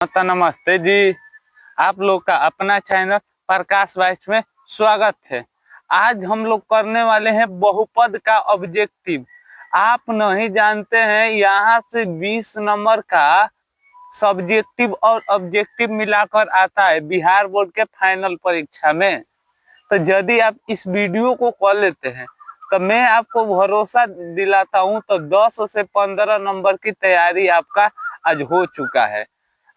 तो नमस्ते जी। आप लोग का अपना चैनल प्रकाश वाइस में स्वागत है। आज हम लोग करने वाले हैं बहुपद का ऑब्जेक्टिव। आप नहीं जानते हैं, यहाँ से 20 नंबर का सब्जेक्टिव और ऑब्जेक्टिव मिलाकर आता है बिहार बोर्ड के फाइनल परीक्षा में। तो यदि आप इस वीडियो को कर लेते हैं तो मैं आपको भरोसा दिलाता हूं, तो 10 से 15 नंबर की तैयारी आपका आज हो चुका है।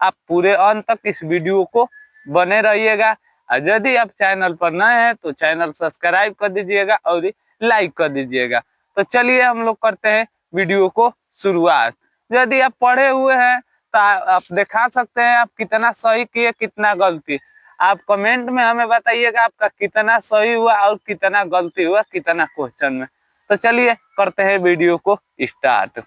आप पूरे अंत तक इस वीडियो को बने रहिएगा। और यदि आप चैनल पर नए हैं तो चैनल सब्सक्राइब कर दीजिएगा और लाइक कर दीजिएगा। तो चलिए हम लोग करते हैं वीडियो को शुरुआत। यदि आप पढ़े हुए हैं तो आप दिखा सकते हैं आप कितना सही किए कितना गलती। आप कमेंट में हमें बताइएगा आपका कितना सही हुआ और कितना गलती हुआ कितना क्वेश्चन में। तो चलिए करते हैं वीडियो को स्टार्ट।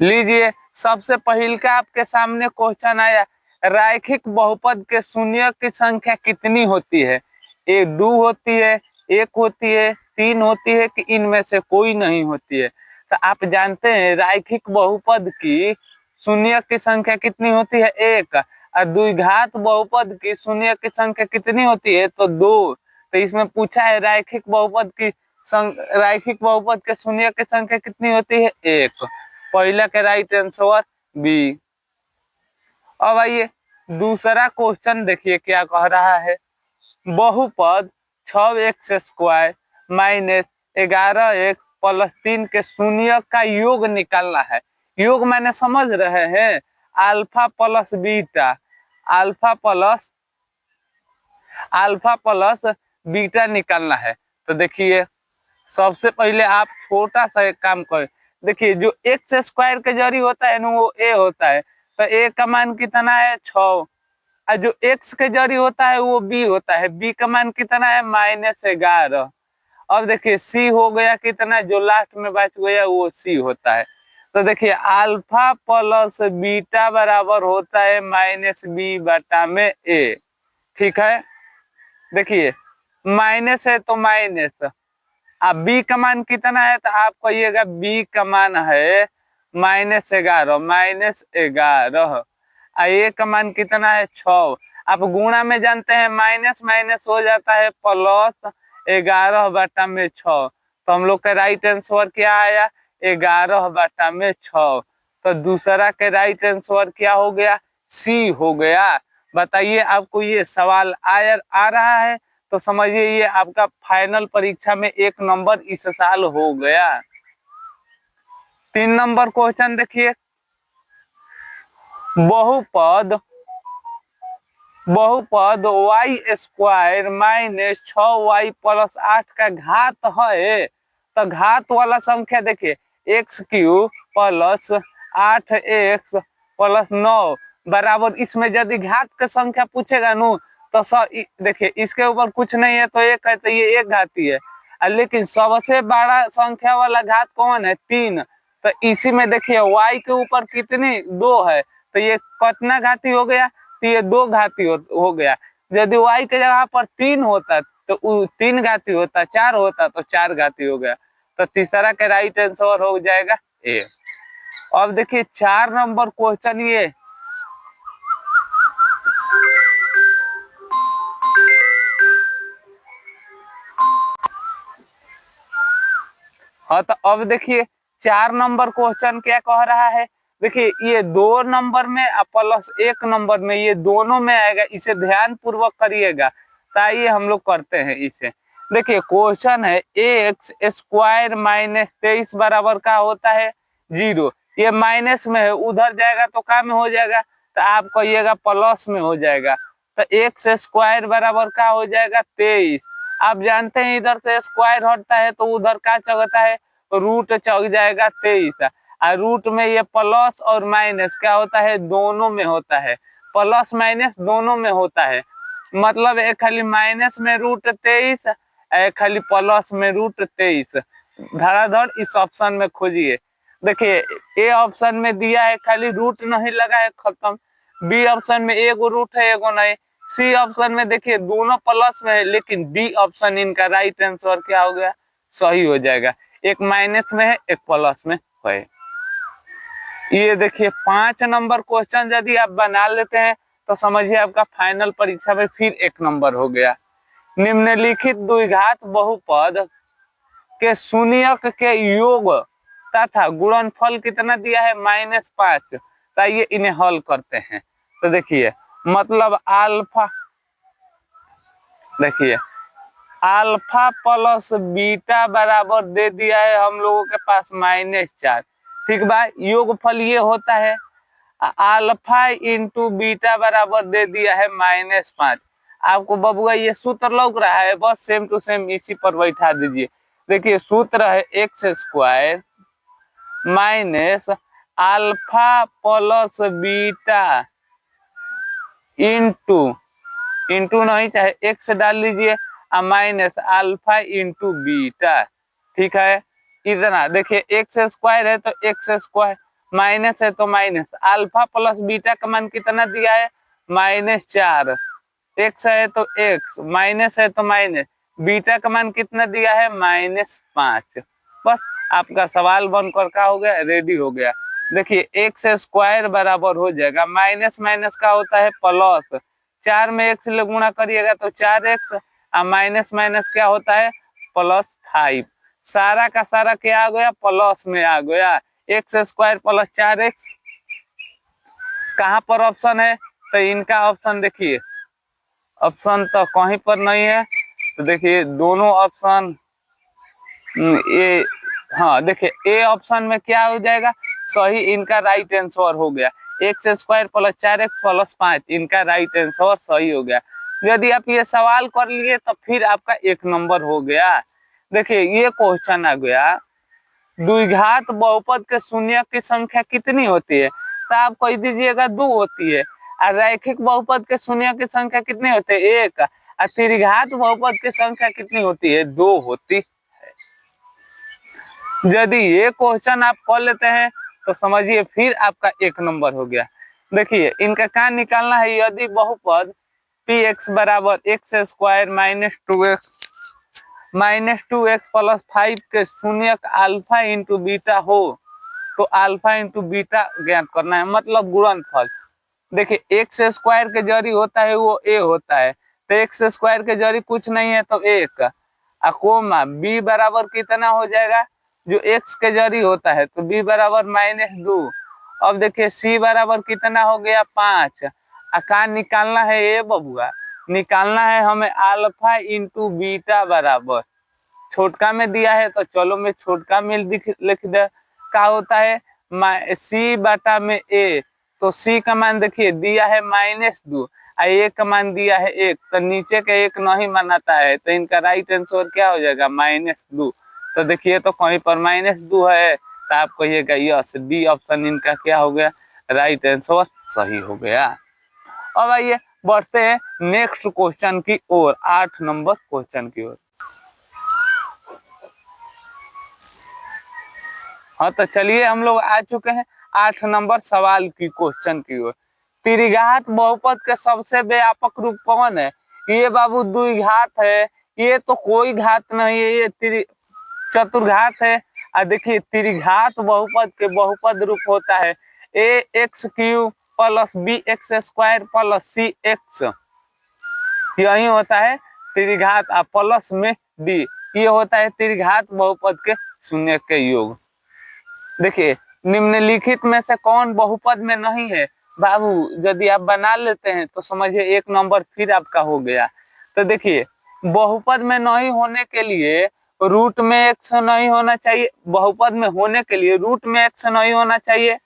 लीजिए, सबसे पहले का आपके सामने क्वेश्चन आया, रैखिक बहुपद के शून्य की संख्या कितनी होती है? एक 2 होती है, 1 होती है, 3 होती है कि इनमें से कोई नहीं होती है? तो आप जानते हैं रैखिक बहुपद की शून्य की संख्या कितनी होती है? 1। और द्विघात बहुपद की शून्य की संख्या कितनी होती है? तो 2। तो इसमें पूछा है रैखिक बहुपद के शून्य की संख्या कितनी होती है? 1। पहला के राइट आंसर बी। अब आइए दूसरा क्वेश्चन देखिए क्या कह रहा है। बहुपद 6x² माइनस 11x प्लस 3 के शून्य का योग निकालना है। योग मैंने समझ रहे हैं, alpha plus beta, alpha plus beta निकालना है। तो देखिए सबसे पहले आप छोटा सा एक काम करें। देखिए जो x² के जरिए होता है ना वो a होता है, तो a का मान कितना है? 6। और जो x के जरिए होता है वो b होता है, b का मान कितना है? -11। अब देखिए c हो गया कितना, जो लास्ट में बच गया वो c होता है। तो देखिए अल्फा प्लस बीटा बराबर होता है -b/a। ठीक है, देखिए माइनस है तो माइनस, अब बी का मान कितना है? तो आप कहिएगा बी का मान है -11। ए का मान कितना है? 6। आप गुणा में जानते हैं माइनस माइनस हो जाता है प्लस 11/6। तो हम लोग का राइट आंसर क्या आया? 11/6। तो दूसरा के राइट आंसर क्या हो गया? सी हो गया। बताइए आपको ये सवाल आ रहा है तो समझिए ये आपका फाइनल परीक्षा में 1 नंबर इस साल हो गया। 3 नंबर क्वेश्चन देखिए। बहुपद y² माइनस 6y प्लस 8 का घात है। तो घात वाला संख्या देखिए x³ प्लस 8x प्लस 9 बराबर, इसमें यदि घात का संख्या पूछेगा नु तो देखिए इसके ऊपर कुछ नहीं है तो एक है, तो ये एक घाती है। लेकिन सबसे बड़ा संख्या वाला घात कौन है? 3। तो इसी में देखिए y के ऊपर कितनी? 2 है, तो ये कितना घाती हो गया? तो ये 2 घाती हो गया। यदि y के जगह पर 3 होता तो 3 घाती होता, 4 होता तो 4 घाती हो गया। तो तीसरा का राइट आंसर हो जाएगा ए। अब देखिए 4 नंबर क्वेश्चन ये। हाँ, तो अब देखिए 4 नंबर क्वेश्चन क्या कह रहा है। देखिए ये 2 नंबर में प्लस 1 नंबर में, ये दोनों में आएगा, इसे ध्यान पूर्वक करिएगा। तो आइए हम लोग करते हैं इसे। देखिए क्वेश्चन है x² माइनस 23 बराबर का होता है 0। ये माइनस में है, उधर जाएगा तो क्या में हो जाएगा? तो आप कहिएगा प्लस में हो जाएगा। तो x² बराबर का हो जाएगा 23। आप जानते हैं इधर से स्क्वायर हटता है तो उधर क्या चलता है? रूट चल जाएगा 23। और रूट में ये प्लस और माइनस क्या होता है? दोनों में होता है, प्लस माइनस दोनों में होता है। मतलब एक खाली माइनस में रूट 23, एक खाली प्लस में रूट 23। धड़ाधड़ इस ऑप्शन में खोजिए। देखिए ए ऑप्शन में दिया है खाली रूट नहीं लगा है, खत्म। बी ऑप्शन में एगो रूट है एगो नहीं। सी ऑप्शन में देखिए दोनों प्लस में है, लेकिन डी ऑप्शन इनका राइट आंसर क्या हो गया? सही हो जाएगा। एक माइनस में है एक प्लस में है। ये देखिए 5 नंबर क्वेश्चन यदि आप बना लेते हैं तो समझिए आपका फाइनल परीक्षा में फिर 1 नंबर हो गया। निम्नलिखित द्विघात बहुपद के शून्यक के योग तथा गुणनफल कितना दिया है -5। तो आइए इन्हें हल करते हैं। तो देखिए मतलब अल्फा, देखिए अल्फा प्लस बीटा बराबर दे दिया है हम लोगों के पास -4। ठीक बा, योगफल ये होता है अल्फा इंटू बीटा बराबर दे दिया है -5। आपको बबुआ ये सूत्र लौक रहा है, बस सेम टू सेम इसी पर बैठा दीजिए। देखिए सूत्र है x² minus alpha plus beta into नहीं चाहे x डाल लीजिए माइनस अल्फा इंटू बीटा। ठीक है, इतना देखिए x² है तो x², माइनस है तो माइनस, अल्फा प्लस बीटा का मान कितना दिया है -4, x है तो x, माइनस है तो माइनस, बीटा का मान कितना दिया है -5। बस आपका सवाल बनकर का हो गया, रेडी हो गया। देखिए x² बराबर हो जाएगा माइनस माइनस का होता है प्लस, 4 में x ले गुणा करिएगा तो 4x, माइनस माइनस क्या होता है +5। सारा का सारा क्या आ गया प्लस में आ गया, x² प्लस 4x। कहाँ पर ऑप्शन है तो इनका ऑप्शन देखिए, ऑप्शन तो कहीं पर नहीं है। तो देखिए दोनों ऑप्शन ए, हाँ देखिए ए ऑप्शन में क्या हो जाएगा सही, इनका राइट आंसर हो गया x² प्लस 4x प्लस 5, इनका राइट आंसर सही हो गया। यदि आप ये सवाल कर लिए तो फिर आपका 1 नंबर हो गया। देखिए ये क्वेश्चन आ गया द्विघात बहुपद के शून्य की संख्या कितनी होती है, तो आप कह दीजिएगा 2 होती है। और रैखिक बहुपद के शून्य की संख्या कितनी होती है 1, और त्रिघात बहुपद की संख्या कितनी होती है 2 होती है। यदि ये क्वेश्चन आप कर लेते हैं तो समझिए फिर आपका 1 नंबर हो गया। देखिए इनका क्या निकालना है, यदि बहुपद px बराबर x² -2x प्लस 5 के शून्यक अल्फा इंटू बीटा हो तो अल्फा इंटू बीटा ज्ञात करना है, मतलब गुणनफल। देखिए x² के जरी होता है वो a होता है, तो x² के जरी कुछ नहीं है तो 1, कोमा b बराबर कितना हो जाएगा, जो x के जरी होता है तो b बराबर -2। अब देखिए c बराबर कितना हो गया 5। का निकालना है ये बबुआ, निकालना है हमें अल्फा इंटू बीटा बराबर, छोटका में दिया है तो चलो मैं छोटका में लिख दे, क्या होता है c बटा में a। तो c का मान देखिए दिया है -2, a का मान दिया है 1, तो नीचे के 1 नहीं मानता है, तो इनका राइट आंसर क्या हो जाएगा -2। तो देखिए तो कहीं पर -2 है तो आप कहिएगा यस, डी ऑप्शन इनका क्या हो गया राइट आंसर सही हो गया। अब आइए बढ़ते हैं नेक्स्ट क्वेश्चन की ओर, 8 नंबर क्वेश्चन की ओर। हाँ तो चलिए हम लोग आ चुके हैं 8 नंबर सवाल की क्वेश्चन की ओर। त्रिघात बहुपद के सबसे व्यापक रूप कौन है, ये बाबू द्विघात है, ये तो कोई घात नहीं है, ये चतुर्घात है। और देखिए त्रिघात बहुपद के बहुपद रूप होता है ax³ plus bx² plus cx, यही होता है त्रिघात, प्लस में d, ये होता है त्रिघात बहुपद के शून्य के योग। देखिए निम्नलिखित में से कौन बहुपद में नहीं है बाबू, यदि आप बना लेते हैं तो समझिए 1 नंबर फिर आपका हो गया। तो देखिए बहुपद में नहीं होने के लिए रूट में x नहीं होना चाहिए, बहुपद में होने के लिए रूट में x नहीं होना चाहिए।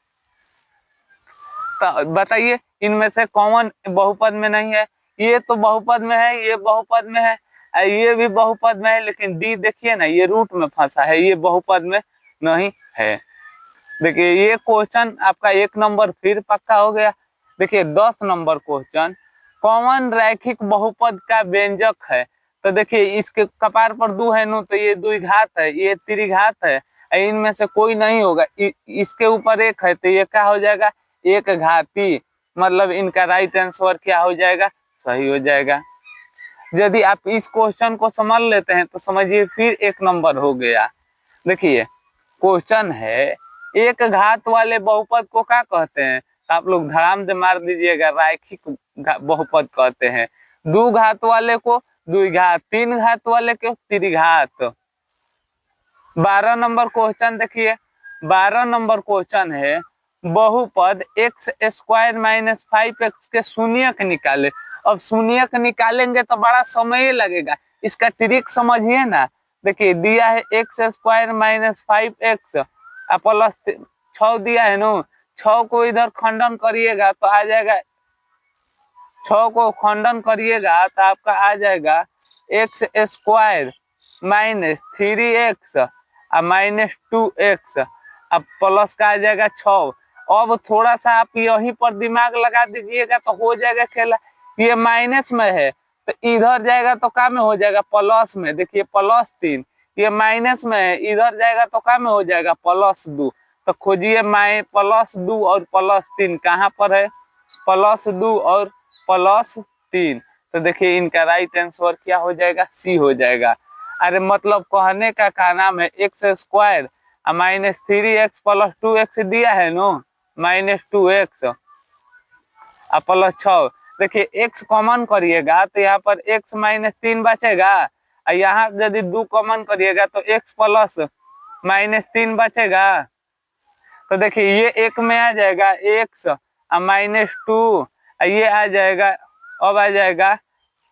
तो बताइए इनमें से कौन बहुपद में नहीं है, ये तो बहुपद में है, ये बहुपद में है, ये भी बहुपद में है, लेकिन डी देखिए ना ये रूट में फंसा है, ये बहुपद में नहीं है। देखिए ये क्वेश्चन आपका 1 नंबर फिर पक्का हो गया। देखिए 10 नंबर क्वेश्चन, कौन रैखिक बहुपद का व्यंजक है। तो देखिए इसके कपार पर 2 है नो, तो ये द्विघात है, ये त्रिघात है, इनमें से कोई नहीं होगा, इसके ऊपर 1 है तो ये क्या हो जाएगा एक घाती, मतलब इनका राइट आंसर क्या हो जाएगा सही हो जाएगा। यदि आप इस क्वेश्चन को समझ लेते हैं तो समझिए फिर 1 नंबर हो गया। देखिए क्वेश्चन है एक घात वाले बहुपद को क्या कहते हैं, तो आप लोग धड़ाम से मार दीजिएगा, रैखिक बहुपद कहते हैं। दो घात वाले को द्विघात, तीन घात वाले को त्रिघात। 12 नंबर क्वेश्चन देखिए, 12 नंबर क्वेश्चन है बहुपद एक्स स्क्वायर माइनस 5x के शून्यक निकाले। अब शून्यक निकालेंगे तो बड़ा समय लगेगा, इसका ट्रिक समझिए ना। देखिए दिया है x square minus 5x plus 6 दिया है नो, 6 को इधर खंडन करिएगा तो आ जाएगा, 6 को खंडन करिएगा तो आपका आ जाएगा x square minus 3x minus 2x, अब प्लस का आ जाएगा 6। अब थोड़ा सा आप यहीं पर दिमाग लगा दीजिएगा तो हो जाएगा खेला। ये माइनस में है तो इधर जाएगा तो क्या में हो जाएगा, प्लस में। देखिए प्लस 3, ये माइनस में है, इधर जाएगा तो क्या में हो जाएगा, प्लस 2। तो खोजिए प्लस 2 और प्लस 3 कहाँ पर है, प्लस 2 और प्लस 3। तो देखिए इनका राइट आंसर क्या हो जाएगा, सी हो जाएगा। अरे मतलब कहने का नाम है x square minus 3x plus 2x दिया है नो, माइनस 2x प्लस 6। देखिए x कॉमन करिएगा तो यहाँ पर x माइनस 3 बचेगा, और यहाँ यदि 2 कॉमन करिएगा तो x प्लस माइनस 3 बचेगा। तो देखिए ये एक में आ जाएगा x माइनस 2, ये आ जाएगा, अब आ जाएगा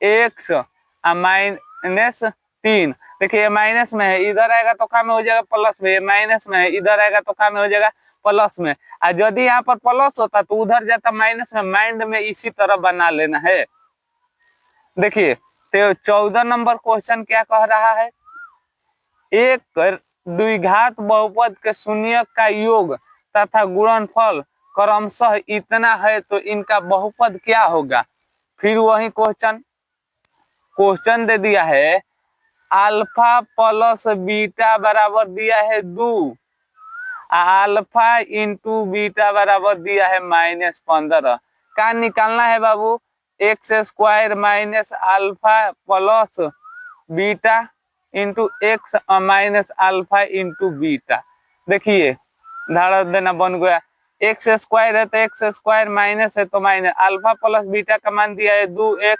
x माइनस 3। देखिए माइनस में है, इधर आएगा तो क्या में हो जाएगा, प्लस में। माइनस में है, इधर आएगा तो क्या में हो जाएगा, प्लस में। और यदि यहाँ पर प्लस होता तो उधर जाता माइनस में। माइंड में इसी तरह बना लेना है। देखिए तो 14 नंबर क्वेश्चन क्या कह रहा है, एक द्विघात बहुपद के शून्यक का योग तथा गुणनफल क्रमशः इतना है तो इनका बहुपद क्या होगा। फिर वही क्वेश्चन दे दिया है अल्फा प्लस बीटा बराबर दिया है 2, अल्फा इंटू बीटा बराबर दिया है माइनस 15। क्या निकालना है बाबू, x square minus alpha plus beta into x minus alpha into beta. देखिए धारा देना बन गया, एक्स स्क्वायर है तो एक्स स्क्वायर, माइनस है तो माइनस, अल्फा प्लस बीटा का मान दिया है 2x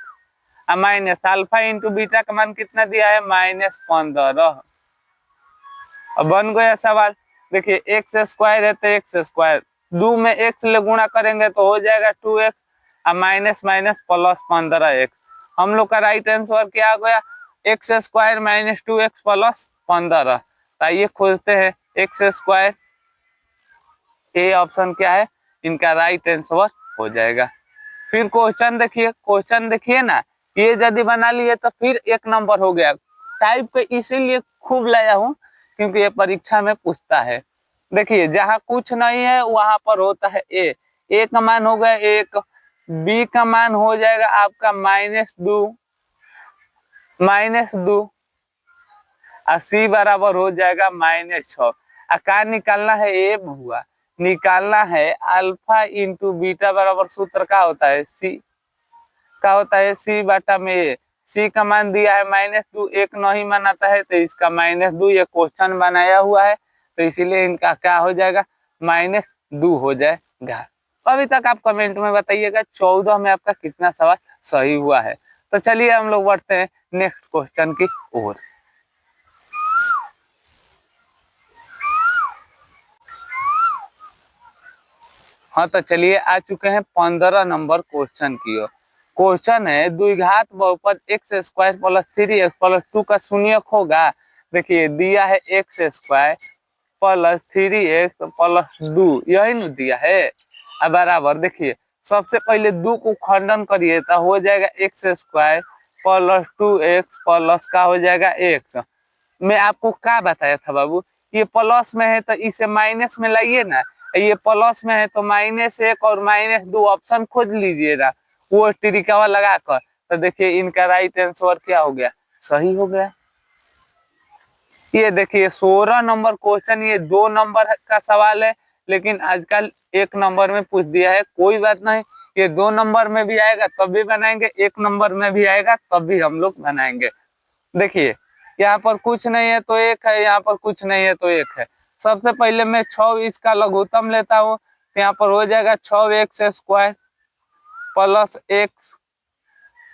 minus alpha into beta का मान कितना दिया है, माइनस 15। अब बन गया सवाल। देखिए एक्स स्क्वायर है तो एक्स स्क्वायर, 2 में x ले गुणा करेंगे तो हो जाएगा 2x minus minus plus 15x। हम लोग का राइट आंसर क्या आ गया, x square minus 2x plus 15। आइए खोजते हैं एक्स स्क्वायर, ए ऑप्शन क्या है, इनका राइट आंसर हो जाएगा। फिर क्वेश्चन देखिए ना, ये यदि बना लिए तो फिर 1 नंबर हो गया। टाइप पे इसीलिए खूब लाया हूँ क्योंकि ये परीक्षा में पूछता है। देखिए जहाँ कुछ नहीं है वहां पर होता है ए का मान हो गया 1, बी का मान हो जाएगा आपका -2 और सी बराबर हो जाएगा -6। क्या निकालना है, ए हुआ निकालना है अल्फा इंटू बीटा बराबर सूत्र का होता है सी का होता है सी बटा में ए। सी का मान दिया है -2, एक नहीं मानाता है तो इसका -2, ये क्वेश्चन बनाया हुआ है तो इसीलिए इनका क्या हो जाएगा, -2 हो जाएगा। अभी तक आप कमेंट में बताइएगा 14 में आपका कितना सवाल सही हुआ है। तो चलिए हम लोग बढ़ते हैं नेक्स्ट क्वेश्चन की ओर। हाँ तो चलिए आ चुके हैं 15 नंबर क्वेश्चन की ओर। क्वेश्चन है द्विघात बहुपद x square plus 3x plus 2 का शून्यक होगा। देखिए दिया है x square plus 3x plus 2, यही न दिया है। अब बराबर देखिए सबसे पहले 2 को खंडन करिए तो हो जाएगा x square plus 2x plus का हो जाएगा x। मैं आपको क्या बताया था बाबू, ये प्लस में है तो इसे माइनस में लाइए ना, ये प्लस में है तो -1 और -2 ऑप्शन खोज लीजिएगा वो तरीका लगाकर। तो देखिए इनका राइट आंसर क्या हो गया, सही हो गया। ये देखिए 16 नंबर क्वेश्चन, ये 2 नंबर का सवाल है लेकिन आजकल 1 नंबर में पूछ दिया है। कोई बात नहीं, ये 2 नंबर में भी आएगा तब भी बनाएंगे, 1 नंबर में भी आएगा तब भी हम लोग बनाएंगे। देखिए यहाँ पर कुछ नहीं है तो एक है, यहाँ पर कुछ नहीं है तो एक है। सबसे पहले मैं 6 इसका लघुत्तम लेता हूँ, तो यहाँ पर हो जाएगा 6x² प्लस x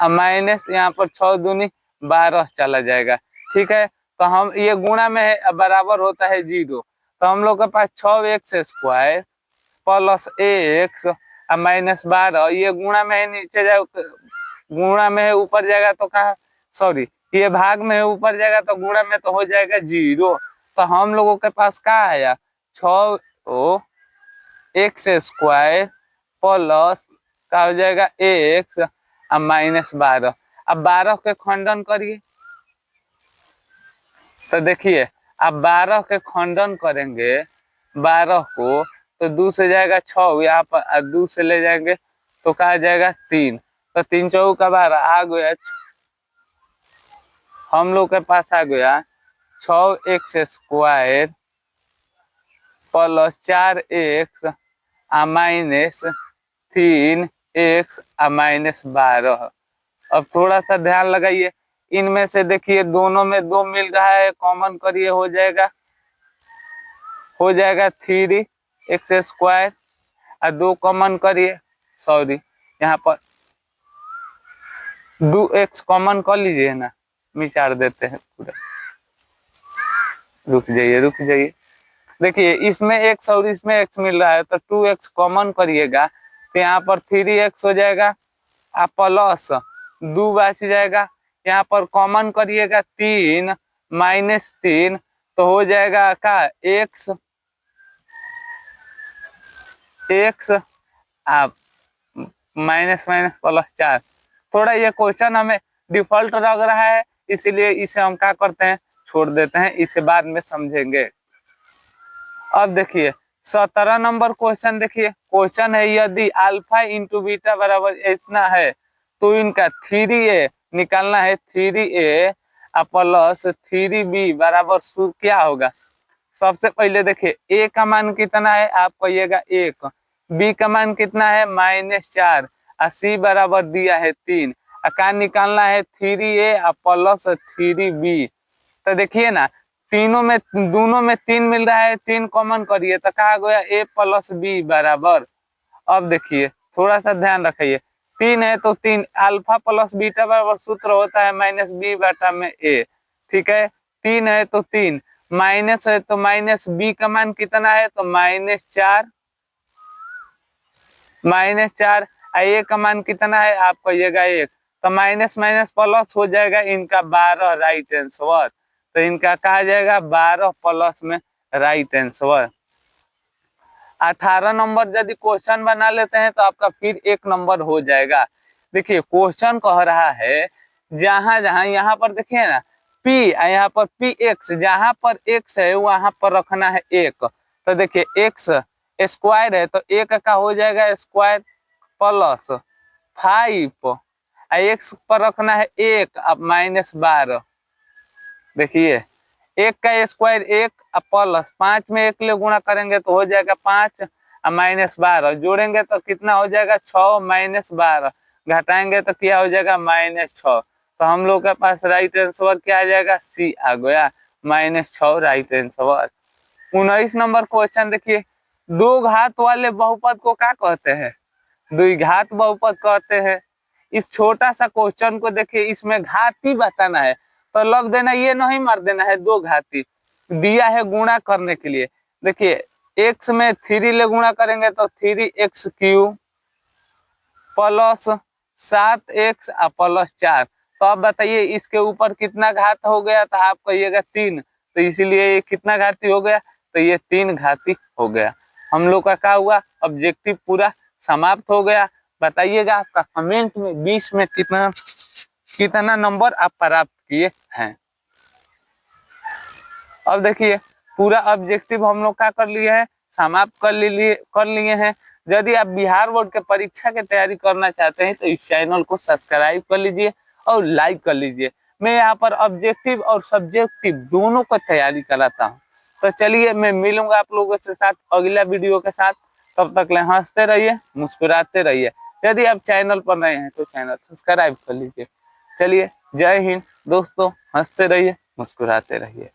माइनस यहाँ पर 6 दूनी 12 चला जाएगा। ठीक है, तो हम ये गुणा में है, बराबर होता है 0, तो हम लोग के पास 6x² प्लस x माइनस 12, ये गुणा में है, नीचे जाए गुणा में है, ऊपर जाएगा तो कहा, सॉरी ये भाग में है, ऊपर जाएगा तो गुणा में तो हो जाएगा 0। तो हम लोगों के पास क्या आया, 6x² प्लस क्या हो जाएगा x माइनस 12। अब 12 के खंडन करिए, तो देखिए अब 12 के खंडन करेंगे 12 को, तो 2 से जाएगा 6, यहाँ पर 2 से ले जाएंगे तो क्या आ जाएगा 3, तो 3 चौका 12 आ गया, हम लोग के पास आ गया 6x² plus 4x minus 3x minus 12। अब थोड़ा सा ध्यान लगाइए, इनमें से देखिए दोनों में 2 मिल रहा है, कॉमन करिए, हो जाएगा 3x² और 2 कॉमन करिए, सॉरी यहाँ पर 2x कॉमन कर लीजिए ना, मिटार देते हैं पूरा, रुक जाइए। देखिए इसमें x और इसमें x मिल रहा है, तो 2x कॉमन करिएगा, तो यहाँ पर 3x हो जाएगा प्लस 2 बच जाएगा, यहाँ पर कॉमन करिएगा 3 माइनस 3, तो हो जाएगा का x आप माइनस माइनस प्लस 4। थोड़ा ये क्वेश्चन हमें डिफॉल्ट लग रहा है, इसीलिए इसे हम क्या करते हैं, छोड़ देते हैं, इसे बाद में समझेंगे। अब देखिए 17 नंबर क्वेश्चन, देखिए क्वेश्चन है यदि अल्फा इंटू बीटा बराबर इतना है तो इनका 3a निकालना है, 3a प्लस 3b बराबर क्या होगा। सबसे पहले देखिए a का मान कितना है, आप कहिएगा 1, b का मान कितना है -4 और c बराबर दिया है 3, का निकालना है 3a प्लस 3b। तो देखिए ना तीनों में दोनों में 3 मिल रहा है, 3 कॉमन करिए तो कहा गया a प्लस b बराबर। अब देखिए थोड़ा सा ध्यान रखिए, 3 है तो 3, अल्फा प्लस बीटा बराबर सूत्र होता है -b/a। ठीक है, 3 है तो 3, माइनस है तो माइनस b का मान कितना है, तो -4 a का मान कितना है, आप कहिएगा 1, तो माइनस माइनस प्लस हो जाएगा, इनका 12 राइट आंसर, तो इनका कहा जाएगा 12 प्लस में राइट आंसर। 18 नंबर यदि क्वेश्चन बना लेते हैं तो आपका फिर 1 नंबर हो जाएगा। देखिए क्वेश्चन कह रहा है जहां जहां यहाँ पर देखिए ना p, यहाँ पर px, जहां पर x है वहां पर रखना है 1, तो देखिए x स्क्वायर है तो 1 का हो जाएगा स्क्वायर प्लस 5, x पर रखना है 1 अब -12। देखिए 1 का स्क्वायर 1 प्लस 5 में 1 ले गुणा करेंगे तो हो जाएगा 5 -12, जोड़ेंगे तो कितना हो जाएगा 6 -12, घटाएंगे तो क्या हो जाएगा -6। तो हम लोग के पास राइट आंसर क्या आ जाएगा, सी आ गया, -6 राइट आंसर। 19 नंबर क्वेश्चन देखिए, दो घात वाले बहुपद को क्या कहते हैं, द्विघात बहुपद कहते हैं। इस छोटा सा क्वेश्चन को देखिए, इसमें घाती बताना है तो लग देना, ये नहीं मार देना है, दो घाती दिया है गुणा करने के लिए। देखिए x में 3 ले गुणा करेंगे तो 3x³ प्लस 7x प्लस 4। तो अब बताइए इसके ऊपर कितना घात हो गया, तो आप कहिएगा 3, तो इसीलिए ये कितना घाती हो गया, तो ये 3 घाती हो गया। हम लोग का क्या हुआ, ऑब्जेक्टिव पूरा समाप्त हो गया। बताइएगा आपका कमेंट में 20 में कितना नंबर आप प्राप्त किए हैं। अब देखिए पूरा ऑब्जेक्टिव हम लोग क्या कर लिए हैं, समाप्त कर लिए हैं। यदि आप बिहार बोर्ड के परीक्षा की तैयारी करना चाहते हैं तो इस चैनल को सब्सक्राइब कर लीजिए और लाइक कर लीजिए। मैं यहाँ पर ऑब्जेक्टिव और सब्जेक्टिव दोनों को तैयारी कराता हूँ। तो चलिए मैं मिलूंगा आप लोगों के साथ अगला वीडियो के साथ, तब तक ले हंसते रहिए, मुस्कुराते रहिए। यदि आप चैनल पर नए हैं तो चैनल सब्सक्राइब कर लीजिए। चलिए जय हिंद दोस्तों, हंसते रहिए, मुस्कुराते रहिए।